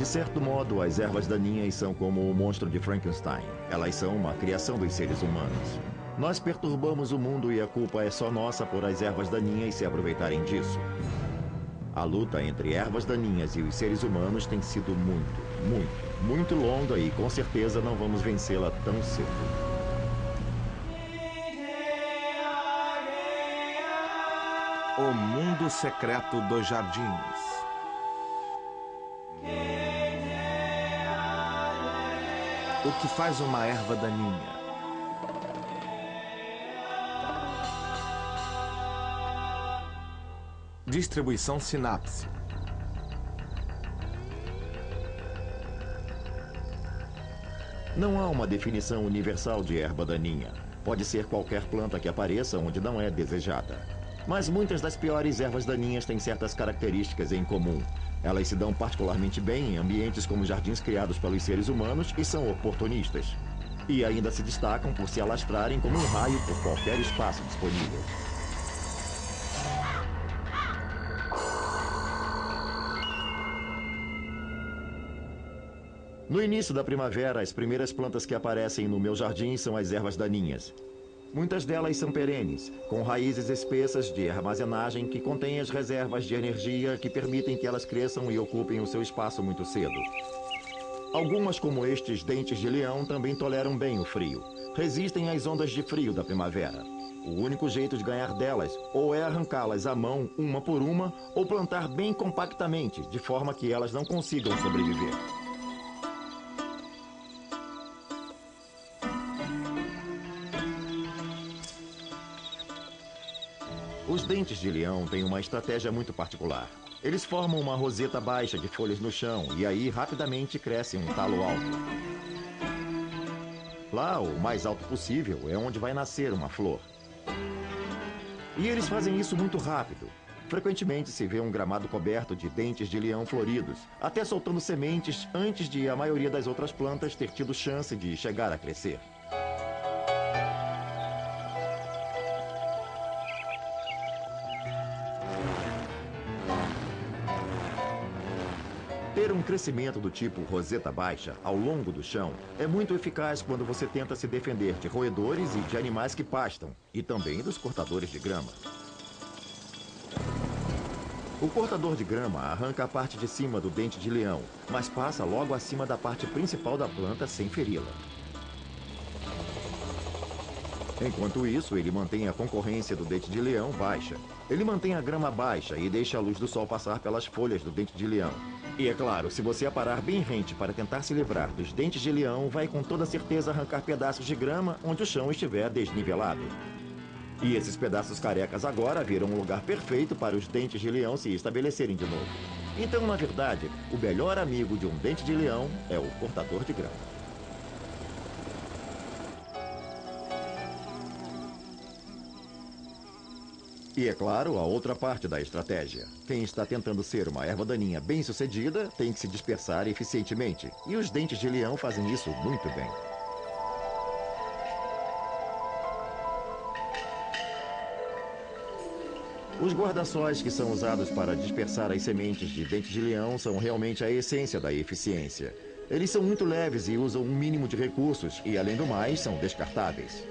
De certo modo, as ervas daninhas são como o monstro de Frankenstein. Elas são uma criação dos seres humanos. Nós perturbamos o mundo e a culpa é só nossa por as ervas daninhas se aproveitarem disso. A luta entre ervas daninhas e os seres humanos tem sido muito longa e com certeza não vamos vencê-la tão cedo. O mundo secreto dos jardins. O que faz uma erva daninha? Distribuição sinapse. Não há uma definição universal de erva daninha. Pode ser qualquer planta que apareça onde não é desejada. Mas muitas das piores ervas daninhas têm certas características em comum. Elas se dão particularmente bem em ambientes como jardins criados pelos seres humanos e são oportunistas. E ainda se destacam por se alastrarem como um raio por qualquer espaço disponível. No início da primavera, as primeiras plantas que aparecem no meu jardim são as ervas daninhas. Muitas delas são perenes, com raízes espessas de armazenagem que contêm as reservas de energia que permitem que elas cresçam e ocupem o seu espaço muito cedo. Algumas, como estes dentes de leão, também toleram bem o frio. Resistem às ondas de frio da primavera. O único jeito de ganhar delas ou é arrancá-las à mão, uma por uma, ou plantar bem compactamente, de forma que elas não consigam sobreviver. Os dentes de leão têm uma estratégia muito particular. Eles formam uma roseta baixa de folhas no chão e aí rapidamente cresce um talo alto. Lá, o mais alto possível, é onde vai nascer uma flor. E eles fazem isso muito rápido. Frequentemente se vê um gramado coberto de dentes de leão floridos, até soltando sementes antes de a maioria das outras plantas ter tido chance de chegar a crescer. Ter um crescimento do tipo roseta baixa ao longo do chão é muito eficaz quando você tenta se defender de roedores e de animais que pastam, e também dos cortadores de grama. O cortador de grama arranca a parte de cima do dente de leão, mas passa logo acima da parte principal da planta sem feri-la. Enquanto isso, ele mantém a concorrência do dente de leão baixa. Ele mantém a grama baixa e deixa a luz do sol passar pelas folhas do dente de leão. E é claro, se você aparar bem rente para tentar se livrar dos dentes de leão, vai com toda certeza arrancar pedaços de grama onde o chão estiver desnivelado. E esses pedaços carecas agora viram um lugar perfeito para os dentes de leão se estabelecerem de novo. Então, na verdade, o melhor amigo de um dente de leão é o cortador de grama. E é claro, a outra parte da estratégia. Quem está tentando ser uma erva daninha bem-sucedida tem que se dispersar eficientemente. E os dentes de leão fazem isso muito bem. Os guarda-sóis que são usados para dispersar as sementes de dente de leão são realmente a essência da eficiência. Eles são muito leves e usam um mínimo de recursos e, além do mais, são descartáveis.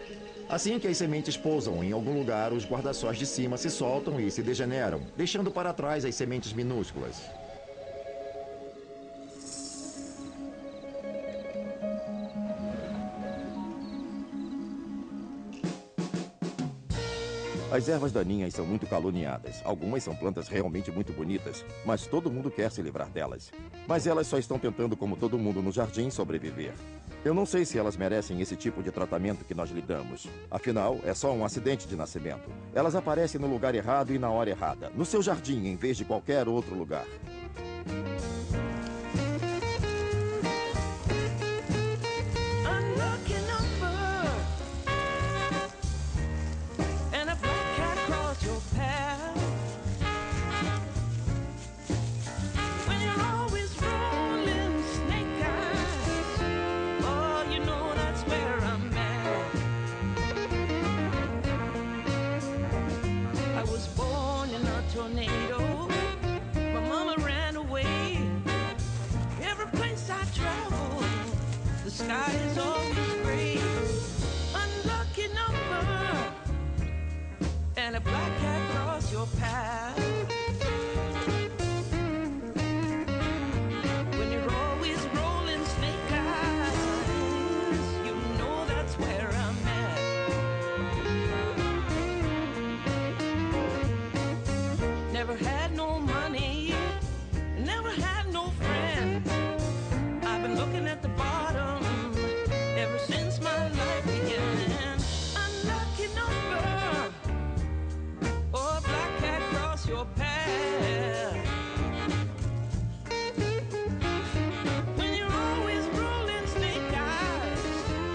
Assim que as sementes pousam em algum lugar, os guarda-sóis de cima se soltam e se degeneram, deixando para trás as sementes minúsculas. As ervas daninhas são muito caluniadas. Algumas são plantas realmente muito bonitas, mas todo mundo quer se livrar delas. Mas elas só estão tentando, como todo mundo no jardim, sobreviver. Eu não sei se elas merecem esse tipo de tratamento que nós lhe damos. Afinal, é só um acidente de nascimento. Elas aparecem no lugar errado e na hora errada, no seu jardim em vez de qualquer outro lugar. Tornado. My mama ran your path. When you're always rolling snake eyes, you know that's where I'm at. Never had no money, never had no friend. I've been looking at the bottom ever since my life began. Unlucky number, or a black cat cross your path. When you're always rolling snake eyes,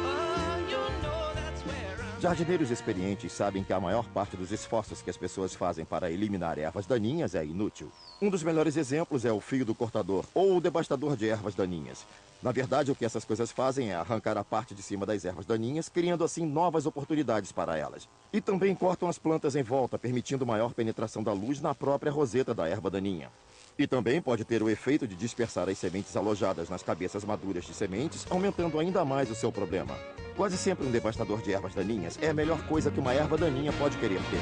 oh, you know that's where I'm. Jardineiros experientes sabem que a maior parte dos esforços que as pessoas fazem para eliminar ervas daninhas é inútil. Um dos melhores exemplos é o fio do cortador, ou o devastador de ervas daninhas. Na verdade, o que essas coisas fazem é arrancar a parte de cima das ervas daninhas, criando assim novas oportunidades para elas. E também cortam as plantas em volta, permitindo maior penetração da luz na própria roseta da erva daninha. E também pode ter o efeito de dispersar as sementes alojadas nas cabeças maduras de sementes, aumentando ainda mais o seu problema. Quase sempre um devastador de ervas daninhas é a melhor coisa que uma erva daninha pode querer ter.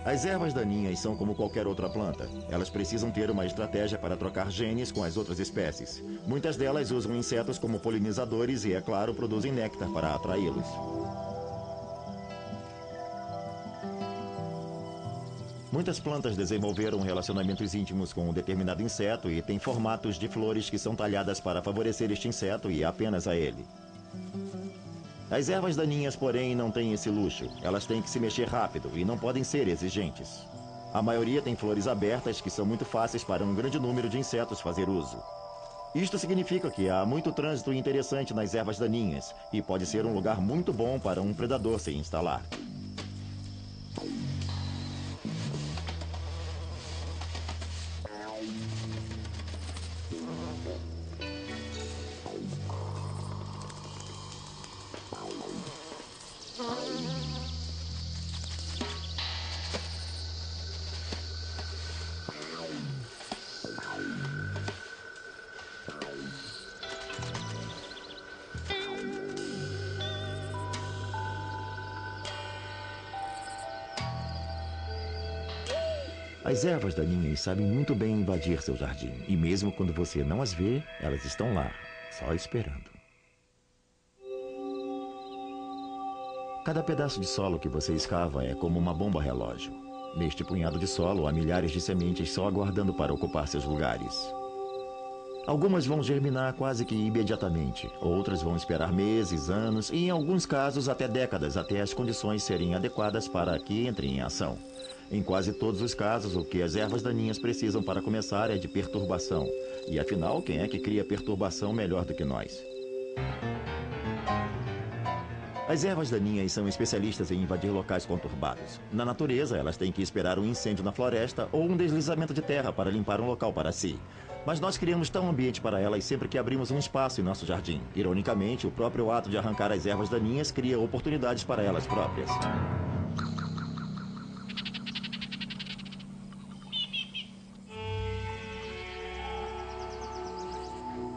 As ervas daninhas são como qualquer outra planta. Elas precisam ter uma estratégia para trocar genes com as outras espécies. Muitas delas usam insetos como polinizadores e, é claro, produzem néctar para atraí-los. Muitas plantas desenvolveram relacionamentos íntimos com um determinado inseto e têm formatos de flores que são talhadas para favorecer este inseto e apenas a ele. As ervas daninhas, porém, não têm esse luxo. Elas têm que se mexer rápido e não podem ser exigentes. A maioria tem flores abertas que são muito fáceis para um grande número de insetos fazer uso. Isto significa que há muito trânsito interessante nas ervas daninhas e pode ser um lugar muito bom para um predador se instalar. As ervas daninhas sabem muito bem invadir seu jardim. E mesmo quando você não as vê, elas estão lá, só esperando. Cada pedaço de solo que você escava é como uma bomba relógio. Neste punhado de solo há milhares de sementes só aguardando para ocupar seus lugares. Algumas vão germinar quase que imediatamente, outras vão esperar meses, anos e, em alguns casos, até décadas, até as condições serem adequadas para que entrem em ação. Em quase todos os casos, o que as ervas daninhas precisam para começar é de perturbação. E afinal, quem é que cria perturbação melhor do que nós? As ervas daninhas são especialistas em invadir locais conturbados. Na natureza, elas têm que esperar um incêndio na floresta ou um deslizamento de terra para limpar um local para si. Mas nós criamos tal ambiente para elas sempre que abrimos um espaço em nosso jardim. Ironicamente, o próprio ato de arrancar as ervas daninhas cria oportunidades para elas próprias.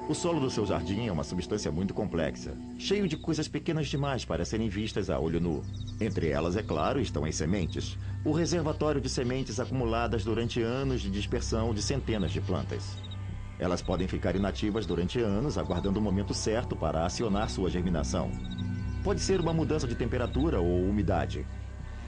O solo do seu jardim é uma substância muito complexa, cheio de coisas pequenas demais para serem vistas a olho nu. Entre elas, é claro, estão as sementes. O reservatório de sementes acumuladas durante anos de dispersão de centenas de plantas. Elas podem ficar inativas durante anos, aguardando o momento certo para acionar sua germinação. Pode ser uma mudança de temperatura ou umidade.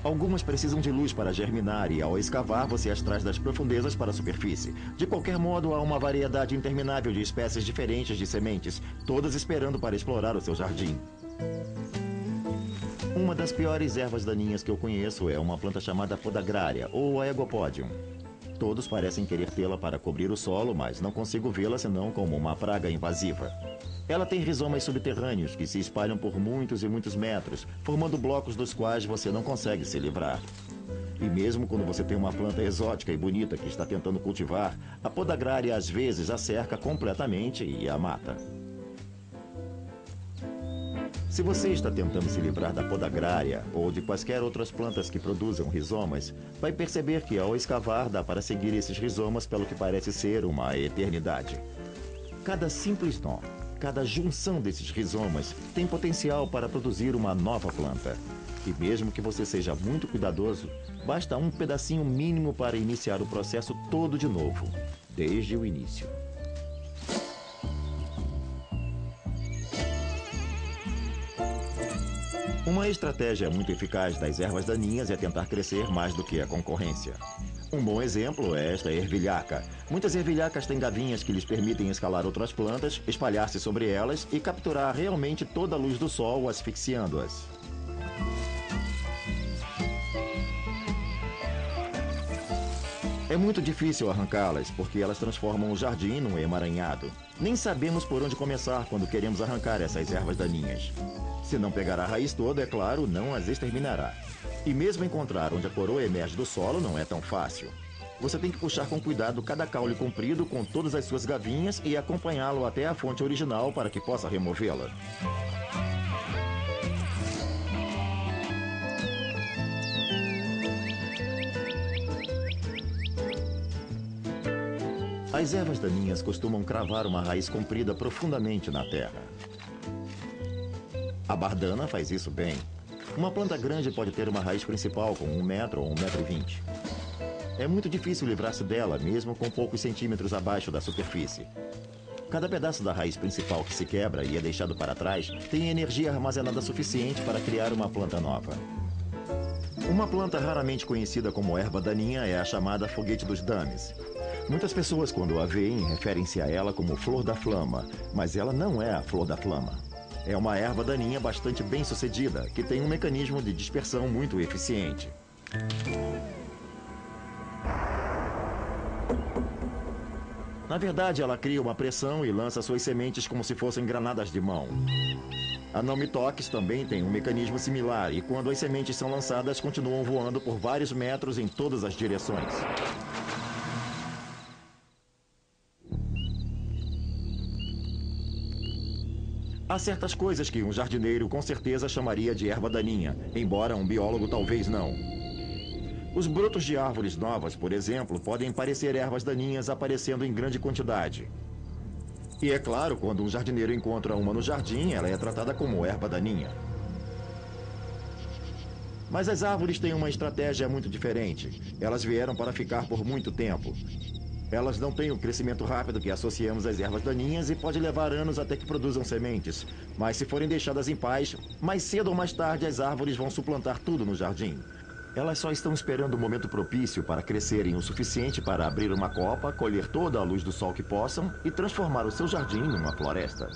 Algumas precisam de luz para germinar e, ao escavar, você as traz das profundezas para a superfície. De qualquer modo, há uma variedade interminável de espécies diferentes de sementes, todas esperando para explorar o seu jardim. Uma das piores ervas daninhas que eu conheço é uma planta chamada Podagrária, ou Aegopodium. Todos parecem querer tê-la para cobrir o solo, mas não consigo vê-la senão como uma praga invasiva. Ela tem rizomas subterrâneos que se espalham por muitos e muitos metros, formando blocos dos quais você não consegue se livrar. E mesmo quando você tem uma planta exótica e bonita que está tentando cultivar, a Podagrária às vezes a cerca completamente e a mata. Se você está tentando se livrar da podagrária ou de quaisquer outras plantas que produzam rizomas, vai perceber que ao escavar dá para seguir esses rizomas pelo que parece ser uma eternidade. Cada simples nó, cada junção desses rizomas tem potencial para produzir uma nova planta. E mesmo que você seja muito cuidadoso, basta um pedacinho mínimo para iniciar o processo todo de novo, desde o início. Uma estratégia muito eficaz das ervas daninhas é tentar crescer mais do que a concorrência. Um bom exemplo é esta ervilhaca. Muitas ervilhacas têm gavinhas que lhes permitem escalar outras plantas, espalhar-se sobre elas e capturar realmente toda a luz do sol, asfixiando-as. É muito difícil arrancá-las, porque elas transformam o jardim num emaranhado. Nem sabemos por onde começar quando queremos arrancar essas ervas daninhas. Se não pegar a raiz toda, é claro, não as exterminará. E mesmo encontrar onde a coroa emerge do solo não é tão fácil. Você tem que puxar com cuidado cada caule comprido com todas as suas gavinhas e acompanhá-lo até a fonte original para que possa removê-la. As ervas daninhas costumam cravar uma raiz comprida profundamente na terra. A bardana faz isso bem. Uma planta grande pode ter uma raiz principal com 1 metro ou 1,20 m. É muito difícil livrar-se dela, mesmo com poucos centímetros abaixo da superfície. Cada pedaço da raiz principal que se quebra e é deixado para trás tem energia armazenada suficiente para criar uma planta nova. Uma planta raramente conhecida como erva daninha é a chamada foguete dos dames. Muitas pessoas, quando a veem, referem-se a ela como flor da flama, mas ela não é a flor da flama. É uma erva daninha bastante bem-sucedida, que tem um mecanismo de dispersão muito eficiente. Na verdade, ela cria uma pressão e lança suas sementes como se fossem granadas de mão. A Não-me-toques também tem um mecanismo similar e quando as sementes são lançadas, continuam voando por vários metros em todas as direções. Há certas coisas que um jardineiro com certeza chamaria de erva daninha, embora um biólogo talvez não. Os brotos de árvores novas, por exemplo, podem parecer ervas daninhas aparecendo em grande quantidade. E é claro, quando um jardineiro encontra uma no jardim, ela é tratada como erva daninha. Mas as árvores têm uma estratégia muito diferente. Elas vieram para ficar por muito tempo. Elas não têm o crescimento rápido que associamos às ervas daninhas e pode levar anos até que produzam sementes. Mas se forem deixadas em paz, mais cedo ou mais tarde as árvores vão suplantar tudo no jardim. Elas só estão esperando o momento propício para crescerem o suficiente para abrir uma copa, colher toda a luz do sol que possam e transformar o seu jardim numa floresta.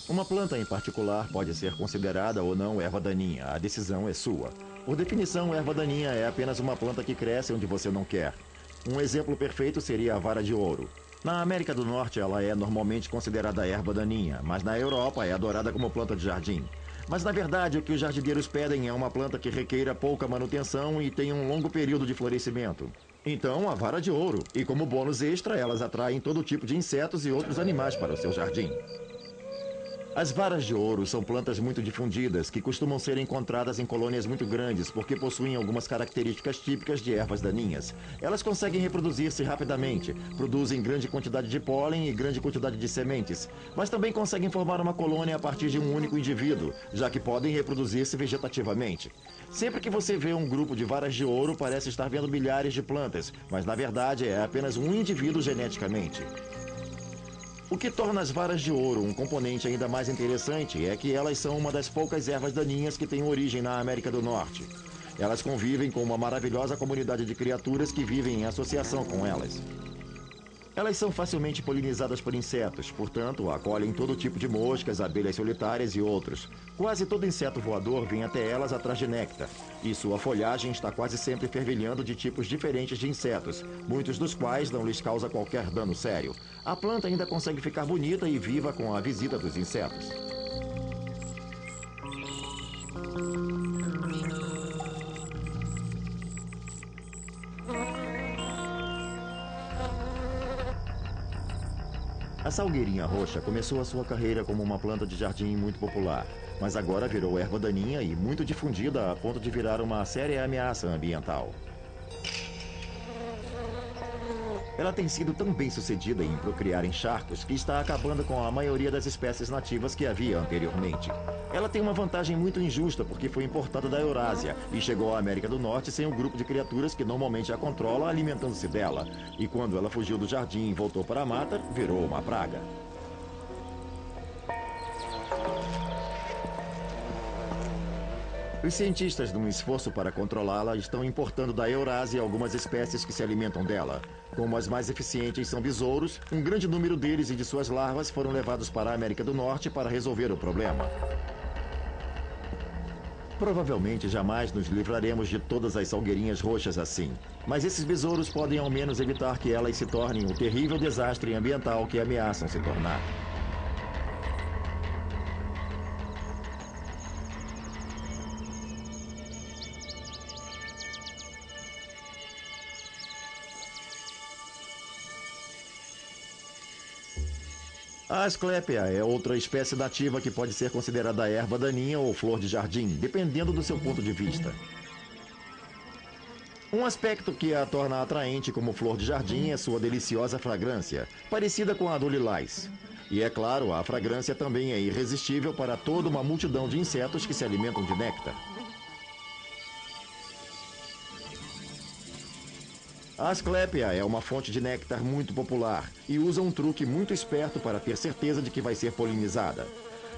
Uma planta em particular pode ser considerada ou não erva daninha. A decisão é sua. Por definição, erva daninha é apenas uma planta que cresce onde você não quer. Um exemplo perfeito seria a vara de ouro. Na América do Norte, ela é normalmente considerada erva daninha, mas na Europa é adorada como planta de jardim. Mas, na verdade, o que os jardineiros pedem é uma planta que requeira pouca manutenção e tenha um longo período de florescimento. Então, a vara de ouro. E como bônus extra, elas atraem todo tipo de insetos e outros animais para o seu jardim. As varas de ouro são plantas muito difundidas que costumam ser encontradas em colônias muito grandes porque possuem algumas características típicas de ervas daninhas. Elas conseguem reproduzir-se rapidamente, produzem grande quantidade de pólen e grande quantidade de sementes, mas também conseguem formar uma colônia a partir de um único indivíduo, já que podem reproduzir-se vegetativamente. Sempre que você vê um grupo de varas de ouro, parece estar vendo milhares de plantas, mas na verdade é apenas um indivíduo geneticamente. O que torna as varas de ouro um componente ainda mais interessante é que elas são uma das poucas ervas daninhas que têm origem na América do Norte. Elas convivem com uma maravilhosa comunidade de criaturas que vivem em associação com elas. Elas são facilmente polinizadas por insetos, portanto, acolhem todo tipo de moscas, abelhas solitárias e outros. Quase todo inseto voador vem até elas atrás de néctar, e sua folhagem está quase sempre fervilhando de tipos diferentes de insetos, muitos dos quais não lhes causa qualquer dano sério. A planta ainda consegue ficar bonita e viva com a visita dos insetos. A salgueirinha roxa começou a sua carreira como uma planta de jardim muito popular, mas agora virou erva daninha e muito difundida a ponto de virar uma séria ameaça ambiental. Ela tem sido tão bem sucedida em procriar encharcos que está acabando com a maioria das espécies nativas que havia anteriormente. Ela tem uma vantagem muito injusta porque foi importada da Eurásia e chegou à América do Norte sem um grupo de criaturas que normalmente a controla alimentando-se dela. E quando ela fugiu do jardim e voltou para a mata, virou uma praga. Os cientistas, num esforço para controlá-la, estão importando da Eurásia algumas espécies que se alimentam dela. Como as mais eficientes são besouros, um grande número deles e de suas larvas foram levados para a América do Norte para resolver o problema. Provavelmente jamais nos livraremos de todas as salgueirinhas roxas assim. Mas esses besouros podem ao menos evitar que elas se tornem o terrível desastre ambiental que ameaçam se tornar. A asclepia é outra espécie nativa que pode ser considerada erva daninha ou flor de jardim, dependendo do seu ponto de vista. Um aspecto que a torna atraente como flor de jardim é sua deliciosa fragrância, parecida com a do lilás. E é claro, a fragrância também é irresistível para toda uma multidão de insetos que se alimentam de néctar. A asclepia é uma fonte de néctar muito popular e usa um truque muito esperto para ter certeza de que vai ser polinizada.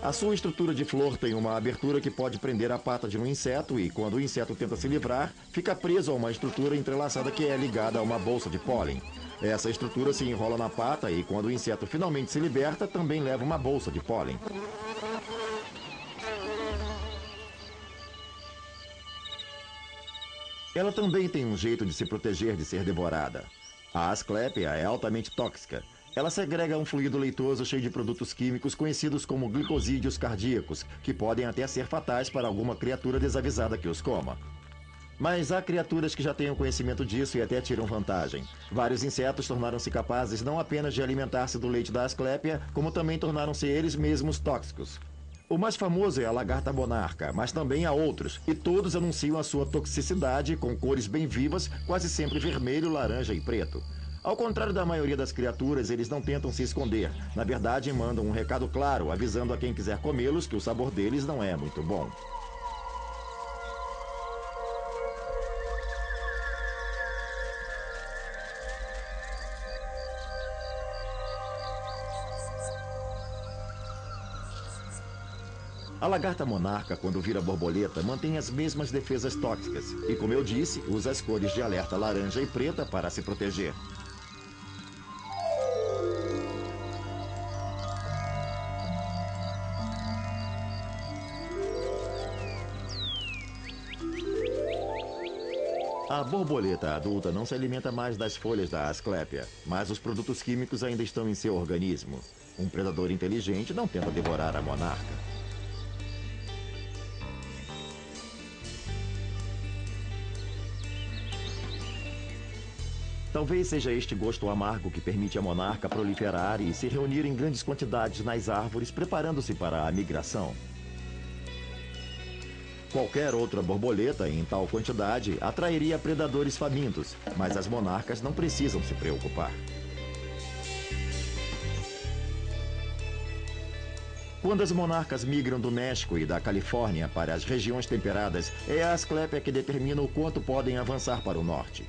A sua estrutura de flor tem uma abertura que pode prender a pata de um inseto e, quando o inseto tenta se livrar, fica preso a uma estrutura entrelaçada que é ligada a uma bolsa de pólen. Essa estrutura se enrola na pata e, quando o inseto finalmente se liberta, também leva uma bolsa de pólen. Ela também tem um jeito de se proteger de ser devorada. A asclepia é altamente tóxica. Ela segrega um fluido leitoso cheio de produtos químicos conhecidos como glicosídeos cardíacos, que podem até ser fatais para alguma criatura desavisada que os coma. Mas há criaturas que já têm o conhecimento disso e até tiram vantagem. Vários insetos tornaram-se capazes não apenas de alimentar-se do leite da asclepia, como também tornaram-se eles mesmos tóxicos. O mais famoso é a lagarta monarca, mas também há outros, e todos anunciam a sua toxicidade com cores bem vivas, quase sempre vermelho, laranja e preto. Ao contrário da maioria das criaturas, eles não tentam se esconder. Na verdade, mandam um recado claro, avisando a quem quiser comê-los que o sabor deles não é muito bom. A lagarta monarca, quando vira borboleta, mantém as mesmas defesas tóxicas e, como eu disse, usa as cores de alerta laranja e preta para se proteger. A borboleta adulta não se alimenta mais das folhas da asclepia, mas os produtos químicos ainda estão em seu organismo. Um predador inteligente não tenta devorar a monarca. Talvez seja este gosto amargo que permite à monarca proliferar e se reunir em grandes quantidades nas árvores, preparando-se para a migração. Qualquer outra borboleta em tal quantidade atrairia predadores famintos, mas as monarcas não precisam se preocupar. Quando as monarcas migram do México e da Califórnia para as regiões temperadas, é a asclepia que determina o quanto podem avançar para o norte.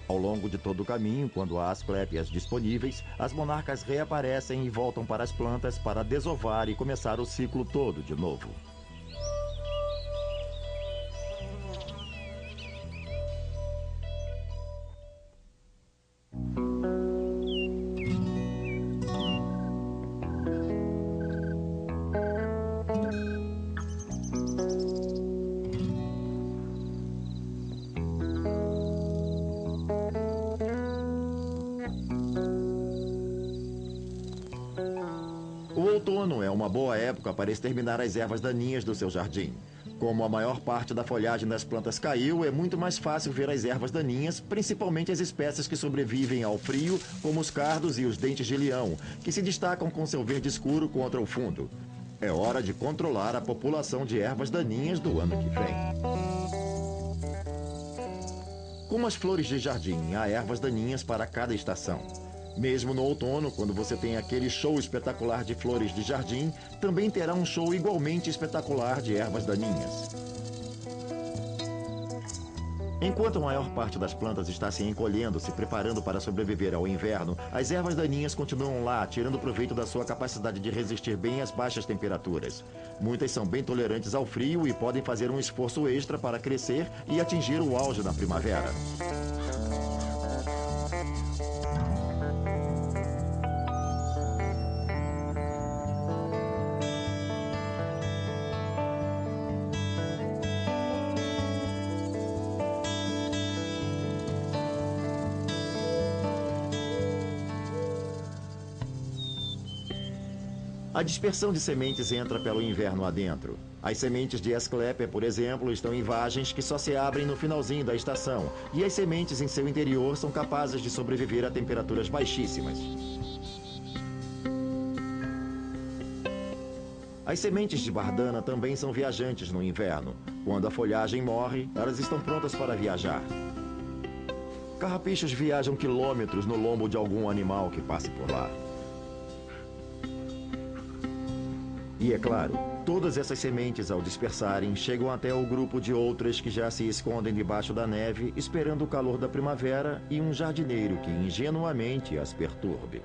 Ao longo de todo o caminho, quando há asclépias disponíveis, as monarcas reaparecem e voltam para as plantas para desovar e começar o ciclo todo de novo. O outono é uma boa época para exterminar as ervas daninhas do seu jardim. Como a maior parte da folhagem das plantas caiu, é muito mais fácil ver as ervas daninhas, principalmente as espécies que sobrevivem ao frio, como os cardos e os dentes de leão, que se destacam com seu verde escuro contra o fundo. É hora de controlar a população de ervas daninhas do ano que vem. Como as flores de jardim, há ervas daninhas para cada estação. Mesmo no outono, quando você tem aquele show espetacular de flores de jardim, também terá um show igualmente espetacular de ervas daninhas. Enquanto a maior parte das plantas está se encolhendo, se preparando para sobreviver ao inverno, as ervas daninhas continuam lá, tirando proveito da sua capacidade de resistir bem às baixas temperaturas. Muitas são bem tolerantes ao frio e podem fazer um esforço extra para crescer e atingir o auge na primavera. A dispersão de sementes entra pelo inverno adentro. As sementes de Asclepias, por exemplo, estão em vagens que só se abrem no finalzinho da estação, e as sementes em seu interior são capazes de sobreviver a temperaturas baixíssimas. As sementes de Bardana também são viajantes no inverno. Quando a folhagem morre, elas estão prontas para viajar. Carrapichos viajam quilômetros no lombo de algum animal que passe por lá. E é claro, todas essas sementes, ao dispersarem, chegam até o grupo de outras que já se escondem debaixo da neve, esperando o calor da primavera e um jardineiro que ingenuamente as perturbe.